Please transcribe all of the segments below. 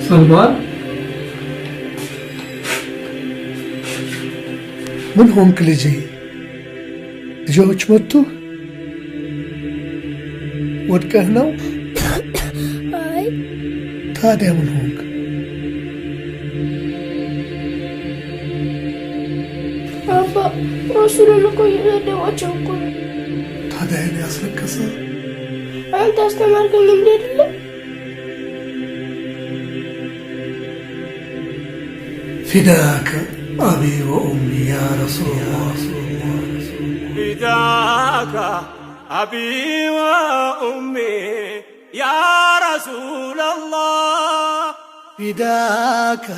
سلمان من هونك لجي ልጆች መጡ ወድቀህ ነው አይ ታዲያ ምን ሆንክ አባ ረሱልን እኮ እየሰደቧቸው እኮ ነው ታዲያ እኔ ያስለቀሰ አንተ አስተማርከኝ እንዴ አይደለም فداك أبي وأمي يا رسول الله فداك أبي وأمي يا رسول الله فداك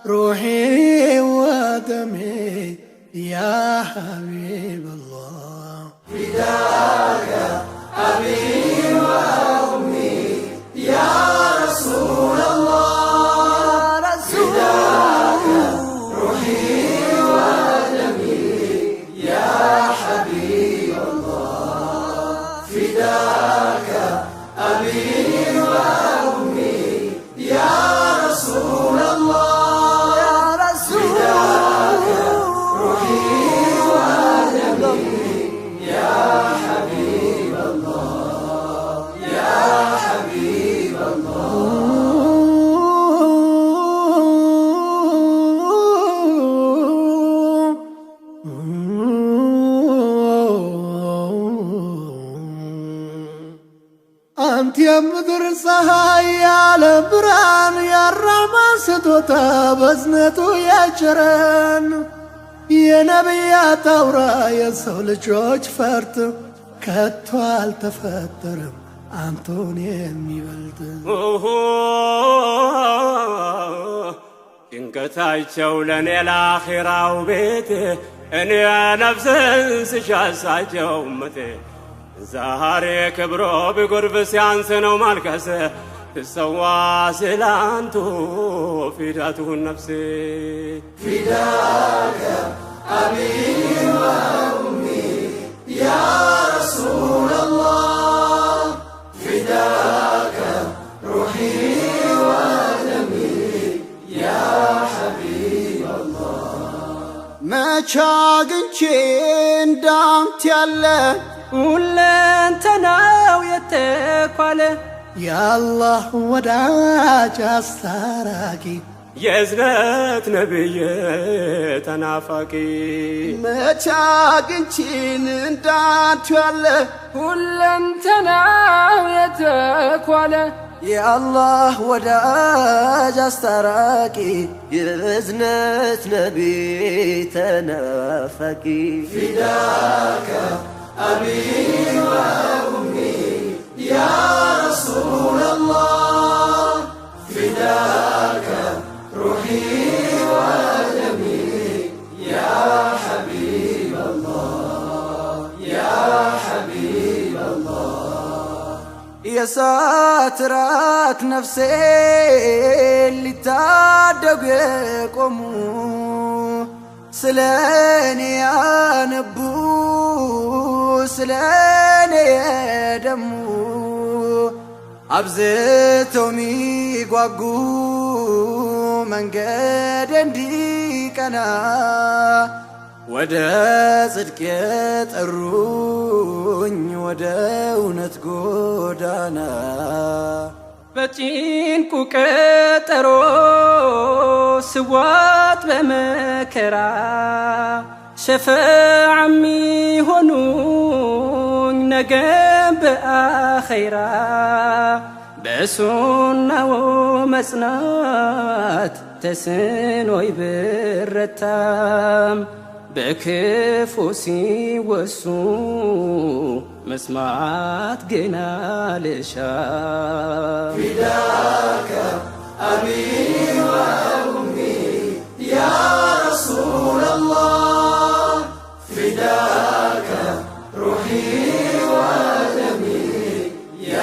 روحي ودمي يا حبيب الله فداك أبي وأمي يا رسول الله فداك روحي ودمي يا حبيب الله فداك أبي وأمي يا رسول الله يا رسول فداك روحي ودمي يا حبيب الله يا حبيب أنت يا مدر صهاي على بران يا الرحمن ستوتا بزنتو يا جران يا نبيات أورا يا سولجوج فرت كتوال تفترم أنتوني የሚበልጥ ጭንቀታቸው ለኔ ለአኺራው ቤት እኔ ነፍስን ስሻሳቸው እመቴ ዛሬ ክብሮ ቢጎርፍ ሲያንስ ነው ማልቀስ ትሰዋ ስላንቱ ፊዳቱን ነፍሴ فداك أبي وأمي يا رسول الله فداك روحي ودمي يا حبيب الله ما شاقنشين دامت يالله ሁለንተናው የተኳለ የአላህ ወዳጅ አስታራቂ የእዝነት ነብይ ተናፋቂ መቼ አግኝቼን እንዳንተ ያለ ሁለንተናው የተኳለ የአላህ ወዳጅ አስታራቂ የእዝነት ነቢይ ተናፋቂ ፊዳከ አቢ ወኡሚ ያ ረሱለላህ ፊዳከ ሩሒ ወደሚ ያ ሐቢበላህ ያ ሐቢበላህ የሳትራት ነፍሴ ሊታደጉ የቆሙ ስለኔ ያነቡ ስለኔ የደሙ አብዝተው ሚጓጉ መንገድ እንዲቀና ወደ ጽድቅ የጠሩኝ ወደ እውነት ጎዳና በጭንቁ ቀጠሮ ስዋት በመከራ ሸፈዓ ሚሆኑኝ ነገም በአኸይራ በሱናው መጽናት ተስኖይ ብረታም በክፉ ሲወሱ መስማት ገና ልሻ ፊዳከ አቢ ወኡሚ ያ ረሱለላህ ፊዳከ ሩሒ ወደሚ ያ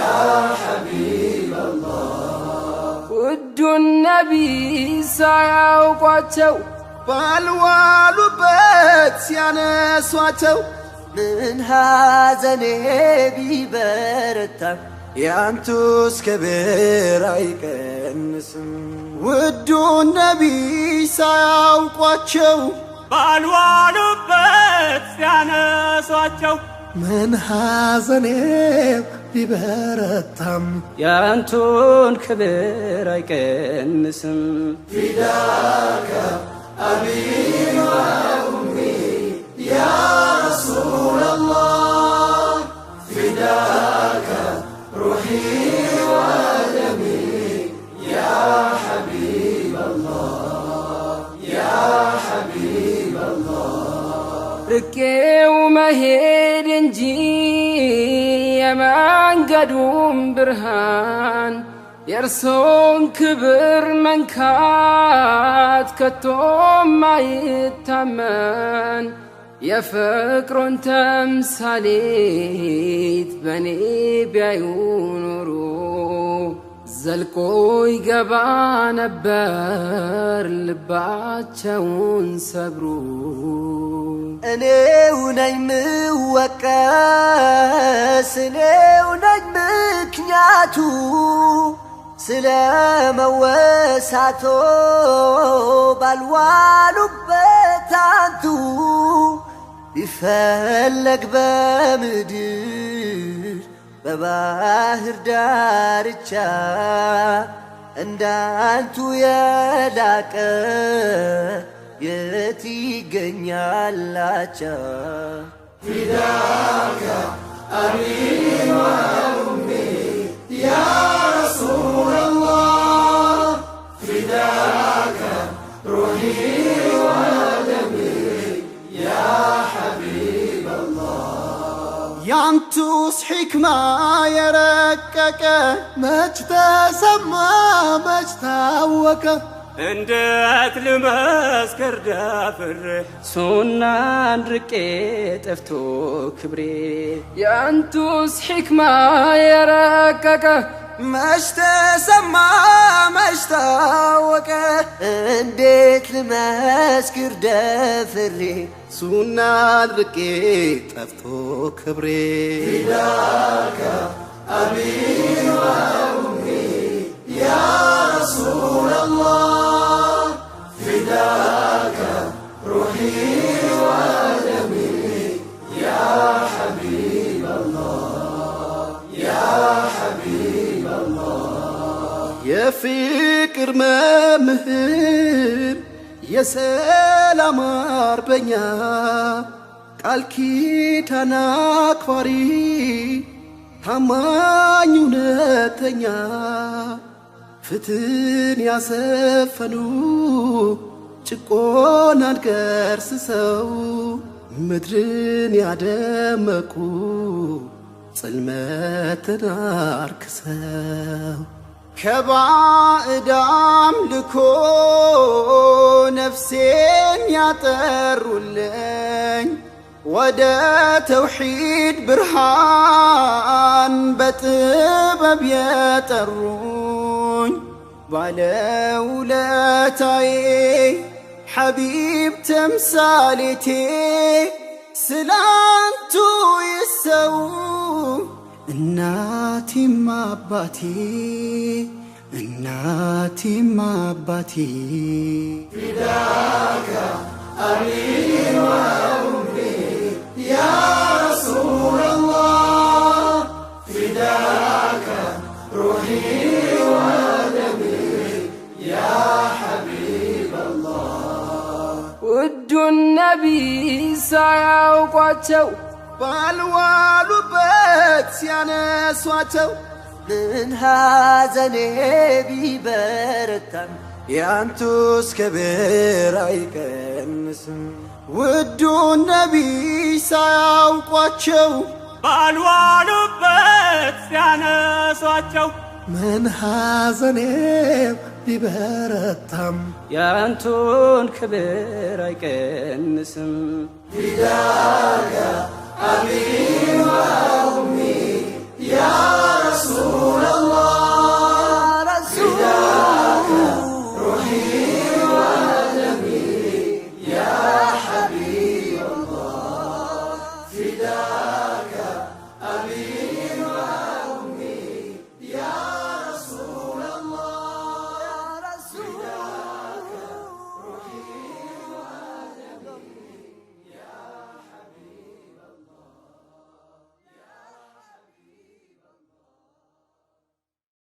ሐቢበላህ ውዱን ነቢይ ሳያውቋቸው ባልዋሉበት ሲያነሷቸው ምን ሐዘኔ ቢበረታ ያንቱስ ክብር አይቀንስም ውዱን ነቢይ ሳያውቋቸው ባልዋሉበት ሲያነሷቸው ምን ሐዘኔም ቢበረታም ያንቱን ክብር አይቀንስም ፊዳከ አቢ ወኡሚ ያ ረሱለላህ ፊዳከ ሩሒ ወደሚ ያ ሐቢበላህ ያ ሐቢበላህ ርቄው መሄድ እንጂ የመንገዱም ብርሃን የእርሶን ክብር መንካት ከቶም አይታመን የፍቅሮን ተምሳሌት በኔ ቢያዩ ኖሮ ዘልቆ ይገባ ነበር ልባቸውን ሰብሮ እኔው ነኝ ምወቀስ እኔው ነኝ ምክንያቱ ስለ መወሳቶ ባልዋሉበት አንቱ ቢፈለግ በምድር በባህር ዳርቻ እንዳንቱ የላቀ የት ይገኛላቻ ፊዳከ አቢ ወኡሚ ያ ረሱለላህ ፊዳከ ሩሒ ወደሚ ያ ሐቢበላህ ያንቱስ ሕክማ የረቀቀ መች ተሰማ መች ታወቀ እንዴት ልመስክር ደፍሬ ሱናን ርቄ ጠፍቶ ክብሬ ያንቱስ ሕክማ የረቀቀ መች ተሰማ መች ታወቀ እንዴት ልመስክር ደፍሬ ሱናን ርቄ ጠፍቶ ክብሬ ፊዳከ አቢ ወኡሚ ያ ረሱለላህ ፊዳከ ሩሒ ወደሚ ያ ሐቢበላህ ያ ሐቢበላህ የፍቅር መምህር የሰላም አርበኛ ቃል ኪዳን አክባሪ ታማኝ እውነተኛ ፍትህን ያሰፈኑ ጭቆናን ገርስሰው ምድርን ያደመቁ ጽልመትን አርክሰው ከባዕድ አምልኮ ነፍሴን ያጠሩልኝ ወደ ተውሒድ ብርሃን በጥበብ የጠሩኝ ባለውለታዬ ሐቢብ ተምሳሌቴ ስላንቱ ይሰው እናቴም አባቴ እናቴም አባቴ ፊዳከ አቢ ወኡሚ ያ ረሱለላህ ፊዳከ ሩሒ ወደሚ ያ ሐቢበላህ ውዱን ነቢይ ሳያውቋቸው ባልዋሉበት ሲያነሷቸው ምን ሐዘኔ ቢበረታም ያንቱስ ክብር አይቀንስም ውዱን ነቢይ ሳያውቋቸው ባልዋሉበት ሲያነሷቸው ምን ሐዘኔ ቢበረታም ያንቱን ክብር አይቀንስም ፊዳከ አቢ